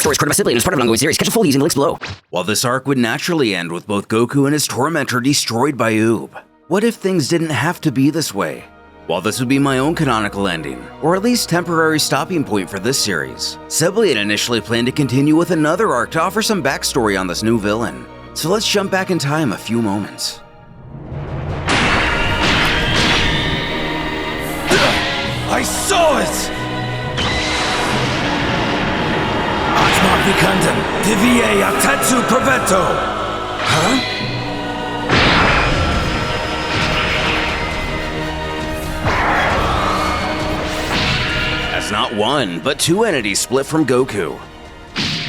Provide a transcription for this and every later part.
story is created by Sebliet and is part of an ongoing series. Catch a full using the links below. While this arc would naturally end with both Goku and his tormentor destroyed by Oob, what if things didn't have to be this way? While this would be my own canonical ending, or at least temporary stopping point for this series, Sebliet initially planned to continue with another arc to offer some backstory on this new villain. So let's jump back in time a few moments. I saw it! Atma Vikanden, Divie Atetsu Provetto! Huh? As not one, but two entities split from Goku.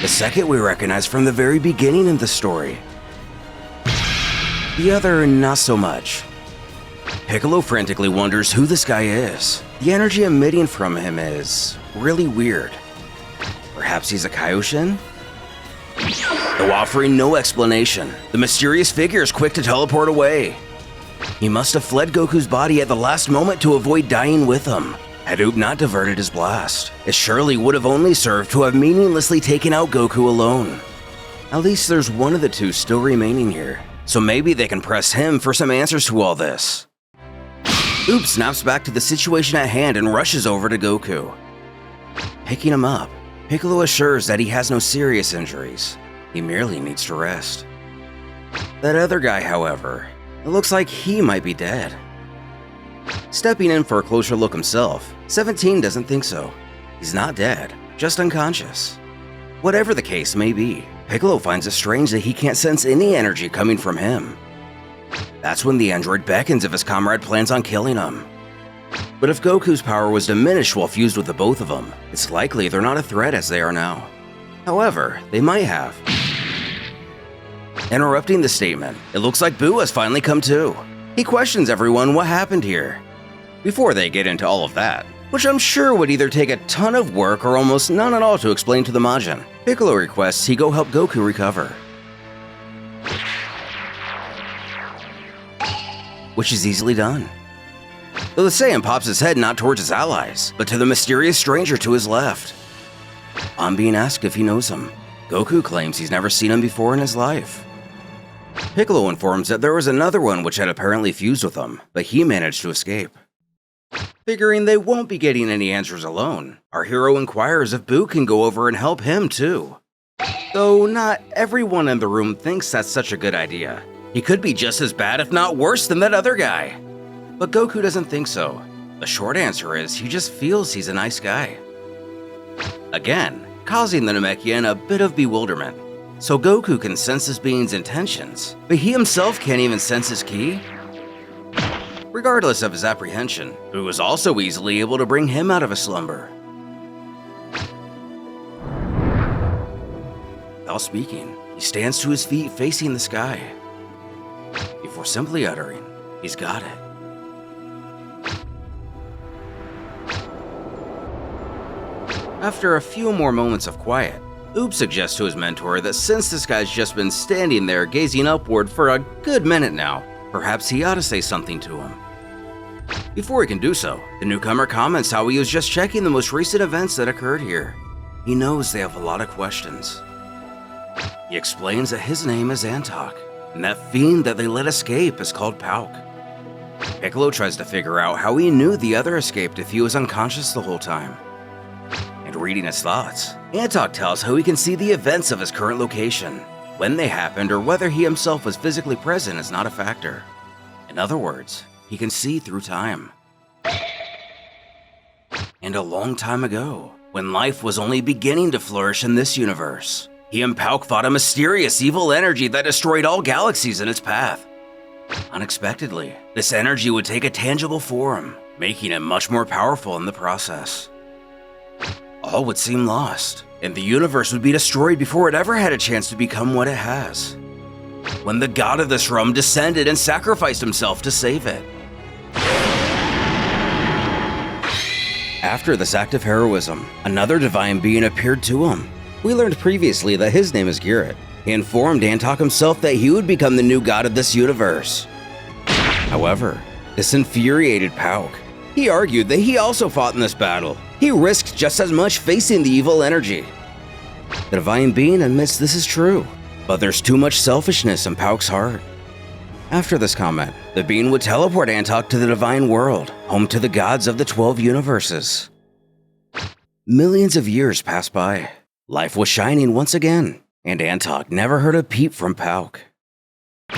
The second we recognize from the very beginning in the story. The other, not so much. Piccolo frantically wonders who this guy is. The energy emitting from him is really weird. Perhaps he's a Kaioshin? Though offering no explanation, the mysterious figure is quick to teleport away. He must have fled Goku's body at the last moment to avoid dying with him. Had Oob not diverted his blast, it surely would have only served to have meaninglessly taken out Goku alone. At least there's one of the two still remaining here, so maybe they can press him for some answers to all this. Oob snaps back to the situation at hand and rushes over to Goku. Picking him up, Piccolo assures that he has no serious injuries. He merely needs to rest. That other guy, however, it looks like he might be dead. Stepping in for a closer look himself, 17 doesn't think so. He's not dead, just unconscious. Whatever the case may be, Piccolo finds it strange that he can't sense any energy coming from him. That's when the android beckons if his comrade plans on killing him. But if Goku's power was diminished while fused with the both of them, it's likely they're not a threat as they are now. However, they might have. Interrupting the statement, it looks like Boo has finally come to. He questions everyone what happened here. Before they get into all of that, which I'm sure would either take a ton of work or almost none at all to explain to the Majin, Piccolo requests he go help Goku recover. Which is easily done. Though the Saiyan pops his head not towards his allies, but to the mysterious stranger to his left. On being asked if he knows him, Goku claims he's never seen him before in his life. Piccolo informs that there was another one which had apparently fused with him, but he managed to escape. Figuring they won't be getting any answers alone, our hero inquires if Boo can go over and help him too. Though not everyone in the room thinks that's such a good idea. He could be just as bad if not worse than that other guy. But Goku doesn't think so. The short answer is he just feels he's a nice guy. Again, causing the Namekian a bit of bewilderment. So Goku can sense this being's intentions, but he himself can't even sense his ki? Regardless of his apprehension, Boo was also easily able to bring him out of a slumber. While speaking, he stands to his feet facing the sky, before simply uttering, "He's got it." After a few more moments of quiet, Oob suggests to his mentor that since this guy's just been standing there gazing upward for a good minute now, perhaps he ought to say something to him. Before he can do so, the newcomer comments how he was just checking the most recent events that occurred here. He knows they have a lot of questions. He explains that his name is Antok, and that fiend that they let escape is called Pauk. Piccolo tries to figure out how he knew the other escaped if he was unconscious the whole time. And reading his thoughts, Antok tells how he can see the events of his current location. When they happened or whether he himself was physically present is not a factor. In other words, he can see through time. And a long time ago, when life was only beginning to flourish in this universe, he and Pauk fought a mysterious evil energy that destroyed all galaxies in its path. Unexpectedly, this energy would take a tangible form, making it much more powerful in the process. All would seem lost, and the universe would be destroyed before it ever had a chance to become what it has. When the god of this realm descended and sacrificed himself to save it. After this act of heroism, another divine being appeared to him. We learned previously that his name is Garrett. He informed Antok himself that he would become the new god of this universe. However, this infuriated Pauk. He argued that he also fought in this battle. He risked just as much facing the evil energy. The Divine Being admits this is true, but there's too much selfishness in Pauk's heart. After this comment, the being would teleport Antok to the Divine World, home to the gods of the 12 universes. Millions of years passed by. Life was shining once again, and Antok never heard a peep from Pauk.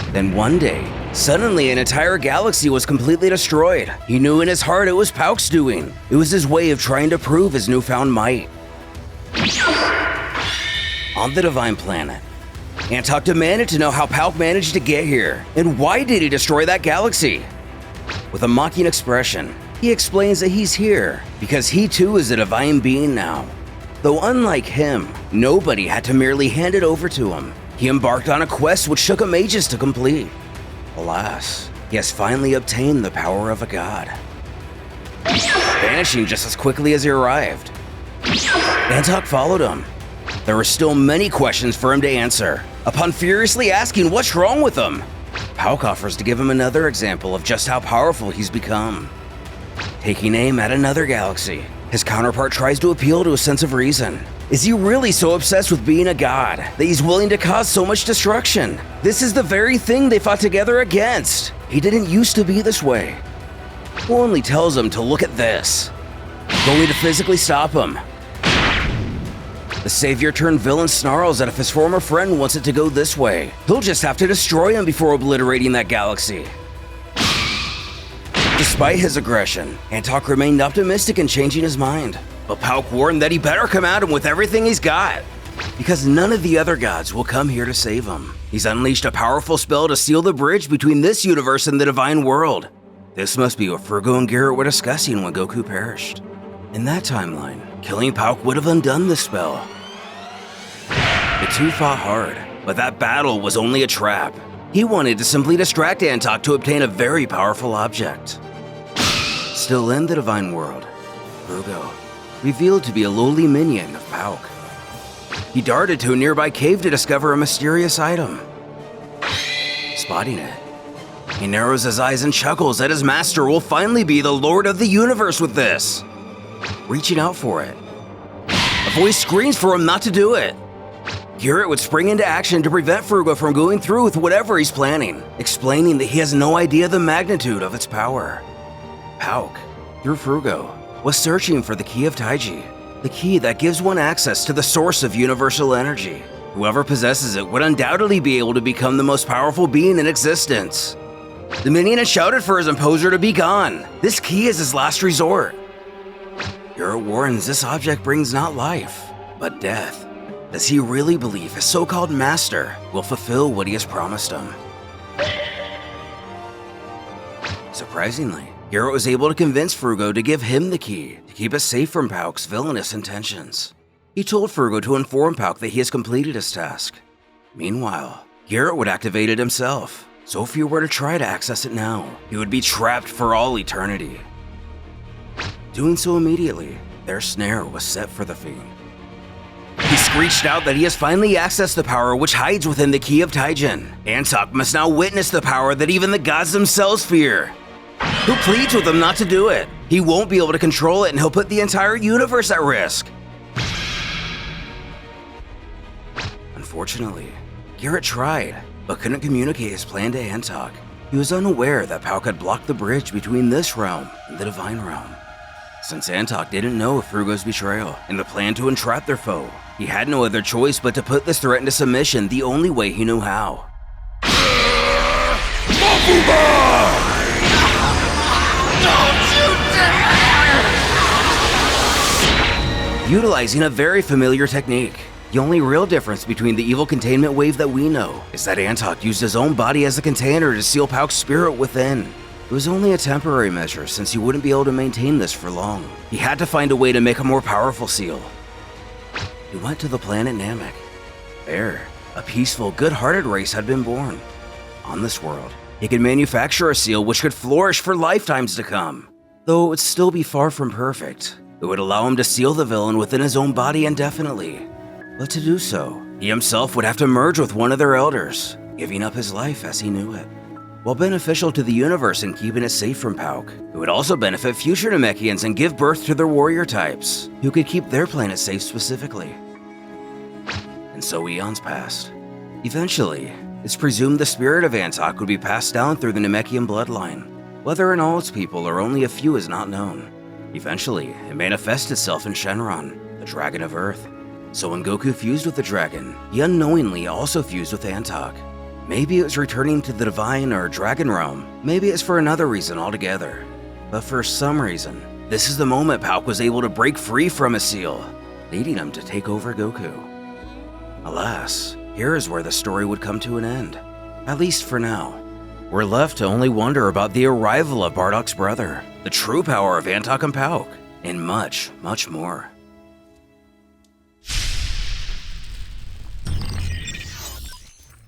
Then one day, suddenly an entire galaxy was completely destroyed. He knew in his heart it was Pauk's doing. It was his way of trying to prove his newfound might. On the Divine Planet, Antok demanded to know how Pauk managed to get here, and why did he destroy that galaxy? With a mocking expression, he explains that he's here because he too is a divine being now. Though unlike him, nobody had to merely hand it over to him. He embarked on a quest which took him ages to complete. Alas, he has finally obtained the power of a god, vanishing just as quickly as he arrived. Antok followed him. There were still many questions for him to answer. Upon furiously asking what's wrong with him, Pauk offers to give him another example of just how powerful he's become. Taking aim at another galaxy, his counterpart tries to appeal to a sense of reason. Is he really so obsessed with being a god that he's willing to cause so much destruction? This is the very thing they fought together against. He didn't used to be this way. Who only tells him to look at this? Going to physically stop him. The savior-turned-villain snarls that if his former friend wants it to go this way, he'll just have to destroy him before obliterating that galaxy. Despite his aggression, Antok remained optimistic in changing his mind, but Pauk warned that he better come at him with everything he's got, because none of the other gods will come here to save him. He's unleashed a powerful spell to seal the bridge between this universe and the Divine World. This must be what Frugo and Garrett were discussing when Goku perished. In that timeline, killing Pauk would have undone the spell. The two fought hard, but that battle was only a trap. He wanted to simply distract Antok to obtain a very powerful object. Still in the Divine World, Frugo, revealed to be a lowly minion of Pauk. He darted to a nearby cave to discover a mysterious item. Spotting it, he narrows his eyes and chuckles that his master will finally be the Lord of the Universe with this. Reaching out for it, a voice screams for him not to do it. Garrett would spring into action to prevent Frugo from going through with whatever he's planning, explaining that he has no idea the magnitude of its power. Pauk, through Frugo, was searching for the key of Taiji, the key that gives one access to the source of universal energy. Whoever possesses it would undoubtedly be able to become the most powerful being in existence. The minion had shouted for his imposer to be gone. This key is his last resort. Garrett warns this object brings not life, but death. Does he really believe his so-called master will fulfill what he has promised him? Surprisingly, Garrett was able to convince Frugo to give him the key to keep us safe from Pauk's villainous intentions. He told Frugo to inform Pauk that he has completed his task. Meanwhile, Garrett would activate it himself, so if he were to try to access it now, he would be trapped for all eternity. Doing so immediately, their snare was set for the fiend. He screeched out that he has finally accessed the power which hides within the key of Taijin. Antok must now witness the power that even the gods themselves fear. Who pleads with him not to do it? He won't be able to control it and he'll put the entire universe at risk. Unfortunately, Garrett tried, but couldn't communicate his plan to Antok. He was unaware that Pauk had blocked the bridge between this realm and the Divine Realm. Since Antok didn't know of Frugo's betrayal and the plan to entrap their foe, he had no other choice but to put this threat into submission the only way he knew how. Utilizing a very familiar technique. The only real difference between the evil containment wave that we know is that Antok used his own body as a container to seal Pauk's spirit within. It was only a temporary measure since he wouldn't be able to maintain this for long. He had to find a way to make a more powerful seal. He went to the planet Namek. There, a peaceful, good-hearted race had been born. On this world, he could manufacture a seal which could flourish for lifetimes to come. Though it would still be far from perfect, it would allow him to seal the villain within his own body indefinitely. But to do so, he himself would have to merge with one of their elders, giving up his life as he knew it. While beneficial to the universe in keeping it safe from Pauk, it would also benefit future Namekians and give birth to their warrior types, who could keep their planet safe specifically. and so eons passed. Eventually, it's presumed the spirit of Antok would be passed down through the Namekian bloodline. Whether in all its people or only a few is not known. Eventually, it manifests itself in Shenron, the dragon of Earth. So when Goku fused with the dragon, he unknowingly also fused with Antok. Maybe it was returning to the divine or dragon realm, maybe it's for another reason altogether. But for some reason, this is the moment Pauk was able to break free from his seal, leading him to take over Goku. Alas, here is where the story would come to an end, at least for now. We're left to only wonder about the arrival of Bardock's brother, the true power of Antok and Pauk, and much, much more.